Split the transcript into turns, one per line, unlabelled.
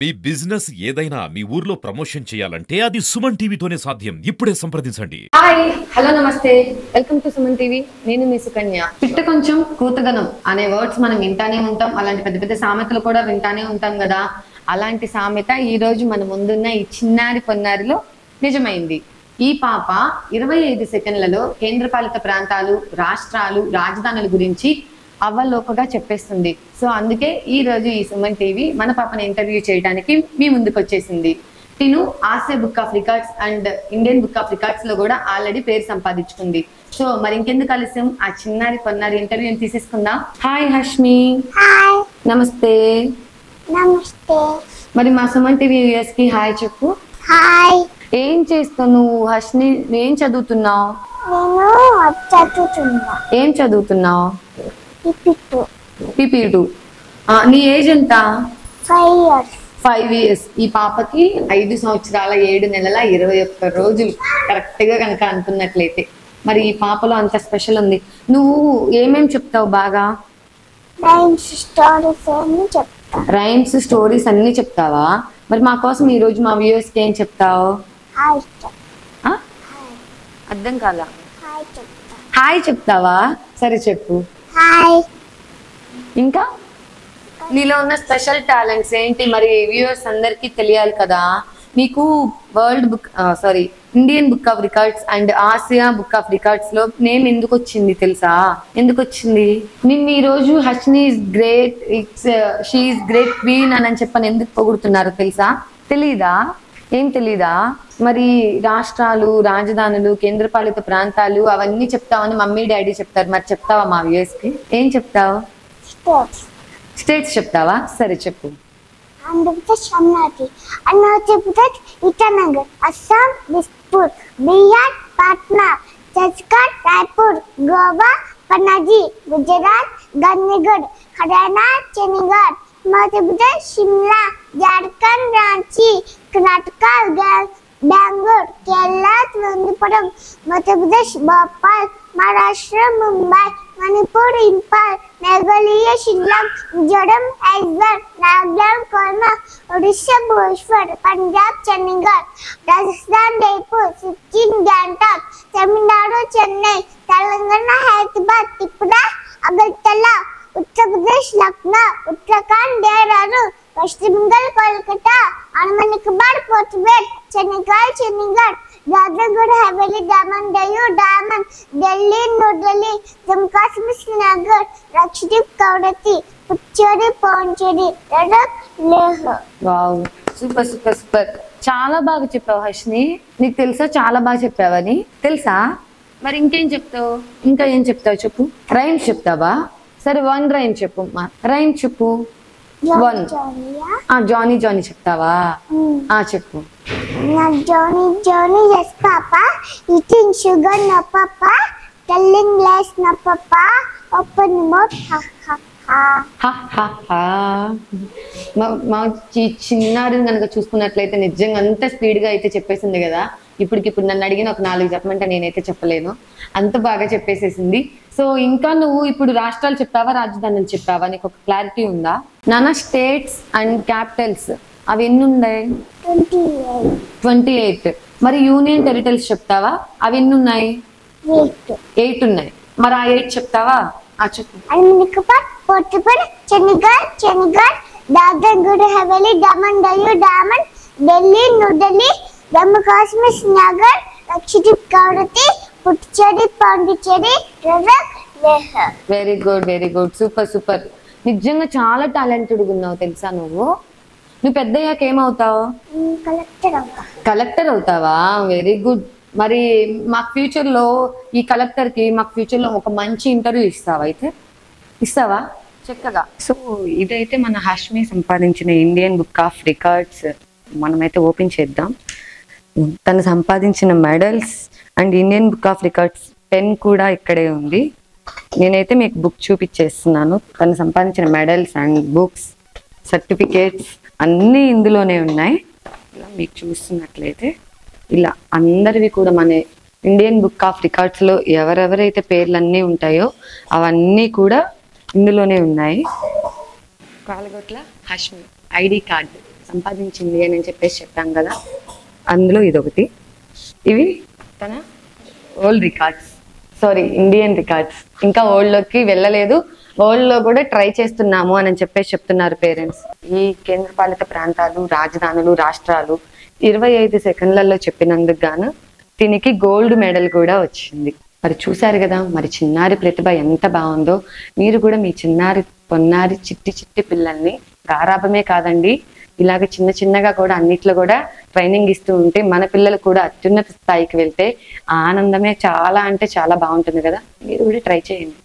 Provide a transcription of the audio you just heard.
మీ business ఏదైనా మీ ఊర్లో promotion చేయాలంటే అది సుమన్ టీవీతోనే సాధ్యం. ఇప్పుడే సంప్రదించండి.
హాయ్ హలో నమస్తే వెల్కమ్ టు సుమన్ టీవీ. నేను మీ సుకన్య. పిట్ట కొంచెం కూతదనం అనే వర్డ్స్ మనం వింటానే ఉంటాం. అలాంటి పెద్ద పెద్ద సామెతలు కూడా వింటానే ఉంటాం కదా. అలాంటి సామెత ఈ రోజు మన ముందున్న ఈ చిన్నారి పొన్నారిలో నిజమైంది. ఈ పాప 25 సెకండ్లలో కేంద్రపాలిత ప్రాంతాలు, రాష్ట్రాలు, రాజధానుల గురించి అవ్వలోకగా చెప్పేస్తుంది. సో అందుకే ఈ రోజు ఈ సుమన్ టీవీ మన పాపని ఇంటర్వ్యూ చేయడానికి మీ ముందుకు వచ్చేసింది. తిను Asia book of records and Indian book of records లో కూడా ఆల్రెడీ పేరు సంపాదించుకుంది. సో మరి ఇంకెందుకు ఆలస్యం, ఆ చిన్నారి పొన్నారి ఇంటర్వ్యూని తీసేసుకుందాం. హాయ్ హష్మి.
హాయ్.
నమస్తే.
నమస్తే.
మరి మా సుమన్ టీవీ వ్యూయర్స్ కి హాయ్ చెప్పు.
హాయ్.
ఏం చేస్తావు నువ్వు హష్మి? ఏం చదువుతున్నావు?
నేను చదువుతున్నా.
ఏం చదువుతున్నావు?
పిపిటు.
నీ ఏజ్ ఎంత?
5 years.
5 years. ఈ పాపకి 5 సంవత్సరాల 7 నెలల 21 రోజులు కరెక్ట్ గా కనుక అనుకున్నట్లయితే. మరి ఈ పాపలో అంత స్పెషల్ ఉంది. నువ్వు ఏమేం చెప్తావు బాగా?
రైమ్స్ స్టోరీస్ అన్ని చెప్తా.
రైమ్స్ స్టోరీస్ అన్ని చెప్తావా? మరి మా కోసం ఈ రోజు మా వ్యూయర్స్ కి ఏం చెప్తావు?
హాయ్.
అర్థం కాలా?
హాయ్ చెప్తా.
హాయ్ చెప్తావా? సరే చెప్పు.
హాయ్.
ఇంకా నీలో ఉన్న స్పెషల్ టాలెంట్స్ ఏంటి మరి వ్యూయర్స్ అందరికీ తెలియాలి కదా. నీకు Indian book of records and Asia book of records లో నేమ్ ఎందుకు వచ్చింది తెలుసా? ఎందుకు వచ్చింది? నిన్న ఈ రోజు Hashni is great, she is great queen అని చెప్పని ఎందుకు పొగుడుతున్నారు తెలుసా? తెలీదా? ఏం తెలీదా? మరి రాష్ట్రాలు, రాజధానులు, కేంద్రపాలిత ప్రాంతాలు అవన్నీ చెప్తావని మమ్మీ డాడీ చెప్తారు. మరి చెప్తావా మా వ్యూయర్స్ కి? ఏం చెప్తావు? స్టేట్స్ చెప్తావా? సరే చెప్పు.
Andhra Pradesh, Amaravati, Arunachal Pradesh, Itanagar, Assam, Dispur, Bihar, Patna, Chhattisgarh, Raipur, Goa, Panaji, Gujarat, గాంధీగఢ్, Haryana, Chandigarh, Madhya Pradesh, Shimla, Jharkhand, Ranchi, Karnataka, Bengaluru, Kerala, Thiruvananthapuram, Madhya Pradesh, Bhopal, Maharashtra, Mumbai, Manipur, Imphal, Meghalaya, Shillong, Mizoram, Aizawl, Nagaland, Kohima, Odisha, Bhubaneswar, Punjab, Chandigarh, Rajasthan, Jaipur, Sikkim, Gangtok, Tamil Nadu, Chennai, Telangana, Hyderabad, Tripura, Agartala, Uttar Pradesh, Lucknow, Uttarakhand, Dehradun, Paschim Bengal, Kolkata, Andaman Nicobar, Port Blair, Chandigarh, Dadra Haveli, Daman Diu, Daman, Delhi, New Delhi, Jammu Kashmir, Srinagar, Lakshadweep, Kavaratti, Puducherry, Pondicherry, Ladakh, Leh.
Wow, super super super. చాలా బాగా చెప్పావు హష్ని. నీకు తెలుసా చాలా బాగా చెప్పావని? తెలుసా? మరి ఇంకేం చెప్తావు? ఇంకా ఏం చెప్తావు చెప్పు. రైమ్స్ చెప్తావా? సరే 1 రైమ్ చెప్పు. రైమ్ చెప్పు. 1. జానీ జానీ చెప్తావా? చెప్పు.
Johnny, yes papa, eating sugar no papa, telling lies no papa, open mouth ha ha ha.
మా చిన్నారిని కనుక చూసుకున్నట్లయితే నిజంగా అంత స్పీడ్ గా అయితే చెప్పేసింది కదా. ఇప్పుడు నన్ను అడిగిన ఒక 4 చెప్పమంటే నేనైతే చెప్పలేను, అంత బాగా చెప్పేసేసింది. సో ఇంకా నువ్వు ఇప్పుడు రాష్ట్రాలు చెప్తావా, రాజధానులు చెప్తావా? నీకు ఒక క్లారిటీ ఉందా? నానా స్టేట్స్ అండ్ క్యాపిటల్స్ అవి ఎన్ని ఉన్నాయి? 28. మరి యూనియన్ టెరిటరీస్ చెప్తావా? అవి ఎన్ని ఉన్నాయి? 8 ఉన్నాయి. మరి ఆ 8 చెప్తావా? చెప్పు.
Port Blair, Chandigarh, Dadra Haveli, Daman Diu, Daman, Delhi, New Delhi, Jammu Kashmir, Srinagar, Lakshadweep, Kavaratti, Puducherry, Pondicherry, Ladakh, Leh.
Very good, very good, super super. నిజంగా చాలా టాలెంటెడ్ ఉన్నావు తెలుసా నువ్వు. నువ్వు పెద్దయ్యాక ఏమవుతావు? కలెక్టర్ అవుతావా? Very good. మరి మాకు ఫ్యూచర్ లో ఈ కలెక్టర్ కి మాకు ఫ్యూచర్ లో ఒక మంచి ఇంటర్వ్యూ ఇస్తావా? అయితే ఇస్తావా? చక్కగా. సో ఇదైతే మన హాష్మి సంపాదించిన ఇండియన్ బుక్ ఆఫ్ రికార్డ్స్ మనమైతే ఓపెన్ చేద్దాం. తను సంపాదించిన medals and Indian book of records pen కూడా ఇక్కడే ఉంది. నేనైతే మీకు బుక్ చూపించేస్తున్నాను. తను సంపాదించిన మెడల్స్ అండ్ బుక్స్, సర్టిఫికేట్స్ అన్నీ ఇందులోనే ఉన్నాయి. ఇలా మీకు చూస్తున్నట్లయితే ఇలా అందరివి కూడా మన ఇండియన్ బుక్ ఆఫ్ రికార్డ్స్ లో ఎవరెవరైతే పేర్లన్నీ ఉంటాయో అవన్నీ కూడా ఇందులోనే ఉన్నాయి. కాలగొట్ల హష్మి ఐడి కార్డు. సంపాదించింది అని చెప్పేసి చెప్పాం కదా, అందులో ఇదొకటి. ఇవి తన world records, sorry Indian records. ఇంకా వరల్డ్లోకి వెళ్ళలేదు, వరల్డ్లో కూడా ట్రై చేస్తున్నాము అని చెప్పేసి చెప్తున్నారు పేరెంట్స్. ఈ కేంద్రపాలిత ప్రాంతాలు, రాజధానులు, రాష్ట్రాలు 25 సెకండ్లలో చెప్పినందుకు గాను దీనికి గోల్డ్ మెడల్ కూడా వచ్చింది. మరి చూశారు కదా, మరి చిన్నారి ప్రతిభ ఎంత బాగుందో. మీరు కూడా మీ చిన్నారి పొన్నారి చిట్టి చిట్టి పిల్లల్ని గారాబమే కాదండి, ఇలాగ చిన్న చిన్నగా కూడా అన్నిట్లో కూడా ట్రైనింగ్ ఇస్తూ ఉంటే మన పిల్లలు కూడా అత్యున్నత స్థాయికి వెళ్తే ఆనందమే చాలా అంటే చాలా బాగుంటుంది కదా. మీరు కూడా ట్రై చేయండి.